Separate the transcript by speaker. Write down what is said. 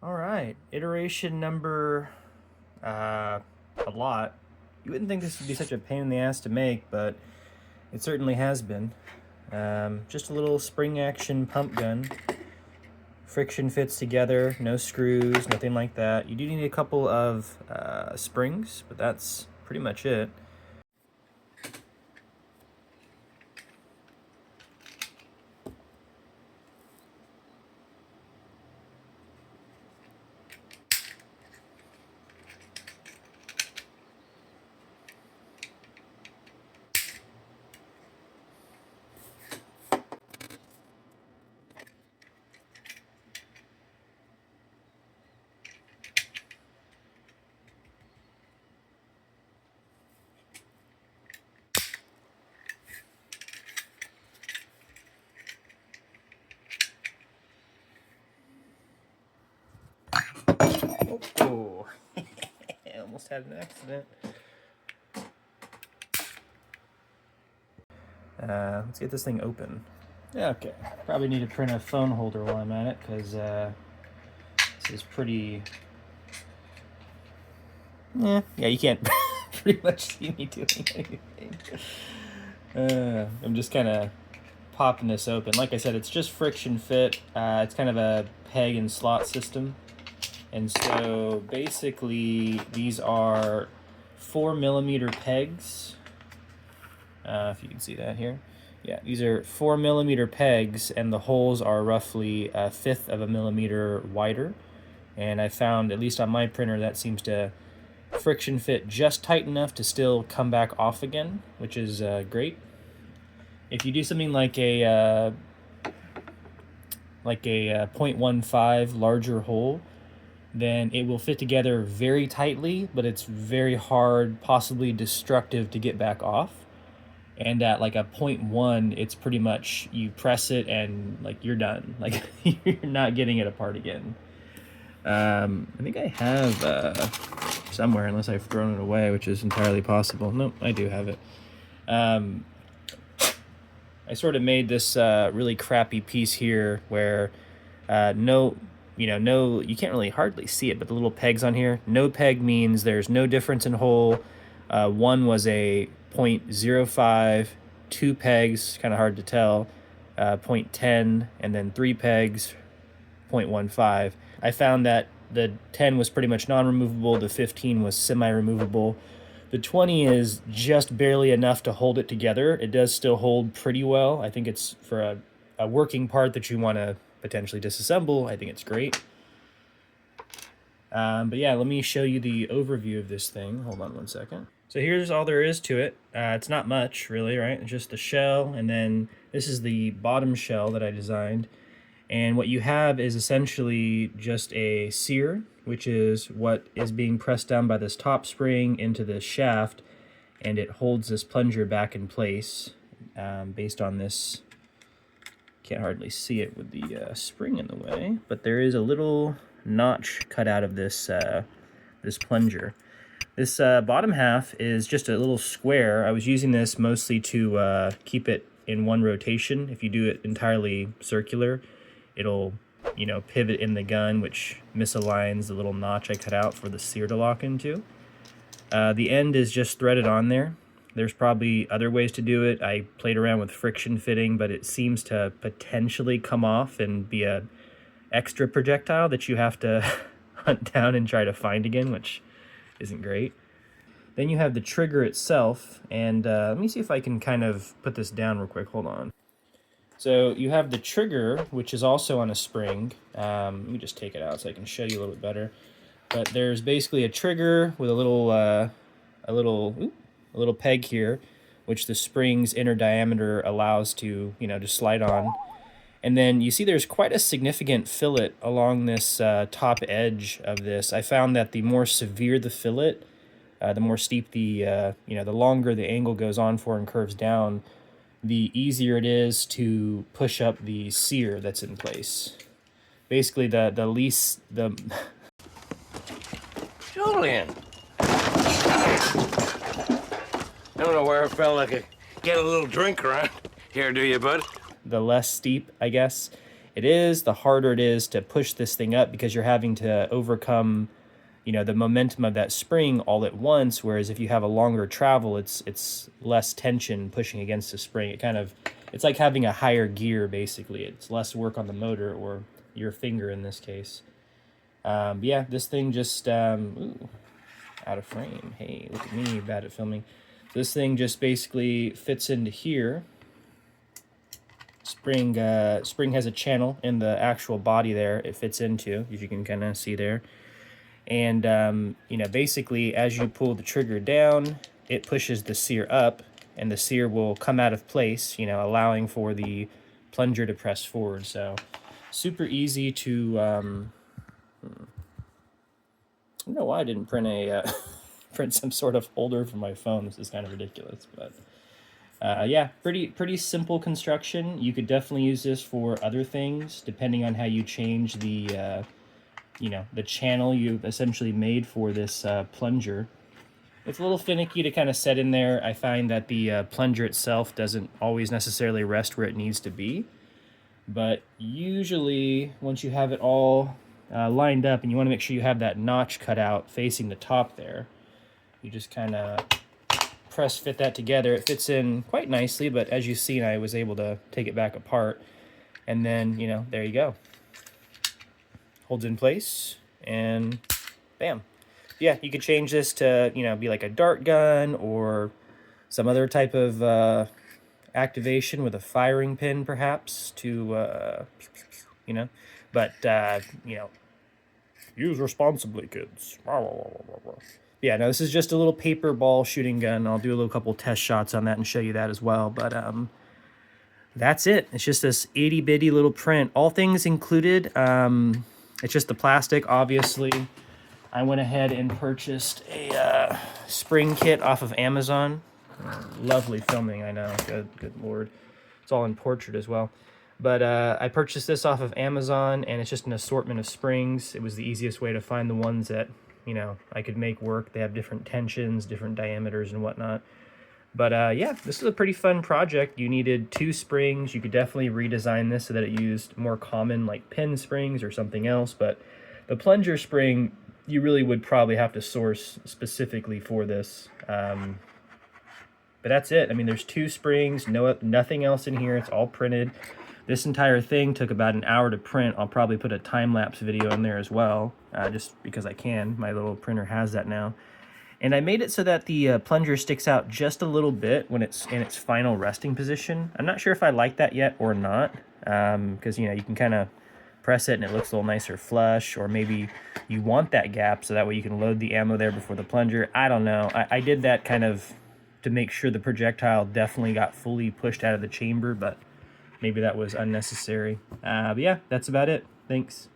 Speaker 1: All right, iteration number, a lot. You wouldn't think this would be such a pain in the ass to make, but it certainly has been. Just a little spring action pump gun. Friction fits together, no screws, nothing like that. You do need a couple of springs, but that's pretty much it. Oh, I almost had an accident. Let's get this thing open. Yeah, okay. Probably need to print a phone holder while I'm at it, because this is pretty... Yeah, you can't pretty much see me doing anything. I'm just kind of popping this open. Like I said, it's just friction fit. It's kind of a peg and slot system. And so basically these are 4mm pegs. If you can see that here. Yeah, these are 4mm pegs, and the holes are roughly 1/5 of a millimeter wider. And I found, at least on my printer, that seems to friction fit just tight enough to still come back off again, which is great. If you do something like a 0.15 larger hole, then it will fit together very tightly, but it's very hard, possibly destructive, to get back off. And at like a 0.1, it's pretty much, you press it and like you're done. Like you're not getting it apart again. I think I have somewhere, unless I've thrown it away, which is entirely possible. Nope, I do have it. I sort of made this really crappy piece here where you can't really hardly see it, but the little pegs on here, no peg means there's no difference in hole. One was a 0.05, 2 pegs, kind of hard to tell, 0.10, and then 3 pegs, 0.15. I found that the 10 was pretty much non-removable, the 15 was semi-removable. The 20 is just barely enough to hold it together. It does still hold pretty well. I think it's for a working part that you want to potentially disassemble. I think it's great. But yeah, let me show you the overview of this thing. Hold on one second. So here's all there is to it. It's not much, really, right? It's just the shell, and then this is the bottom shell that I designed. And what you have is essentially just a sear, which is what is being pressed down by this top spring into this shaft, and it holds this plunger back in place based on this. Can't hardly see it with the spring in the way, but there is a little notch cut out of this this plunger. This bottom half is just a little square. I was using this mostly to keep it in one rotation. If you do it entirely circular, it'll, pivot in the gun, which misaligns the little notch I cut out for the sear to lock into. The end is just threaded on there. There's probably other ways to do it. I played around with friction fitting, but it seems to potentially come off and be a extra projectile that you have to hunt down and try to find again, which isn't great. Then you have the trigger itself, and let me see if I can kind of put this down real quick. Hold on. So you have the trigger, which is also on a spring. Let me just take it out so I can show you a little bit better. But there's basically a trigger with a little peg here, which the spring's inner diameter allows to, just slide on. And then you see there's quite a significant fillet along this top edge of this. I found that the more severe the fillet, the more steep the longer the angle goes on for and curves down, the easier it is to push up the sear that's in place. Basically, the
Speaker 2: Julian! I don't know where I felt like I could get a little drink around here, do you, bud?
Speaker 1: The less steep, I guess, it is, the harder it is to push this thing up, because you're having to overcome, you know, the momentum of that spring all at once. Whereas if you have a longer travel, it's less tension pushing against the spring. It's like having a higher gear, basically. It's less work on the motor, or your finger in this case. Yeah, this thing just, ooh, out of frame. Hey, look at me, bad at filming. This thing just basically fits into here. Spring has a channel in the actual body there it fits into, as you can kind of see there. And, you know, basically, as you pull the trigger down, it pushes the sear up, and the sear will come out of place, you know, allowing for the plunger to press forward. So, super easy to, I don't know why I didn't print print some sort of holder for my phone. This is kind of ridiculous, but yeah, pretty simple construction. You could definitely use this for other things, depending on how you change the, you know, the channel you've essentially made for this plunger. It's a little finicky to kind of set in there. I find that the plunger itself doesn't always necessarily rest where it needs to be. But usually, once you have it all lined up, and you want to make sure you have that notch cut out facing the top there, you just kind of press fit that together. It fits in quite nicely, but as you've seen, I was able to take it back apart. And then, you know, there you go. Holds in place, and bam. Yeah, you could change this to, you know, be like a dart gun or some other type of activation with a firing pin, perhaps, to, you know. But, you know, use responsibly, kids. Yeah, no, this is just a little paper ball shooting gun. I'll do a little couple test shots on that and show you that as well. But that's it. It's just this itty bitty little print. All things included. It's just the plastic, obviously. I went ahead and purchased a spring kit off of Amazon. Lovely filming, I know. Good lord. It's all in portrait as well. But I purchased this off of Amazon, and it's just an assortment of springs. It was the easiest way to find the ones that, you know, I could make work. They have different tensions, different diameters, and whatnot. But yeah, this is a pretty fun project. You needed 2 springs. You could definitely redesign this so that it used more common, like pin springs or something else. But the plunger spring, you really would probably have to source specifically for this. But that's it. I mean, there's 2 springs, nothing else in here. It's all printed. This entire thing took about an hour to print. I'll probably put a time-lapse video in there as well, just because I can. My little printer has that now. And I made it so that the plunger sticks out just a little bit when it's in its final resting position. I'm not sure if I like that yet or not, because, you know, you can kind of press it and it looks a little nicer flush, or maybe you want that gap so that way you can load the ammo there before the plunger. I don't know. I did that kind of to make sure the projectile definitely got fully pushed out of the chamber, but maybe that was unnecessary. But yeah, that's about it. Thanks.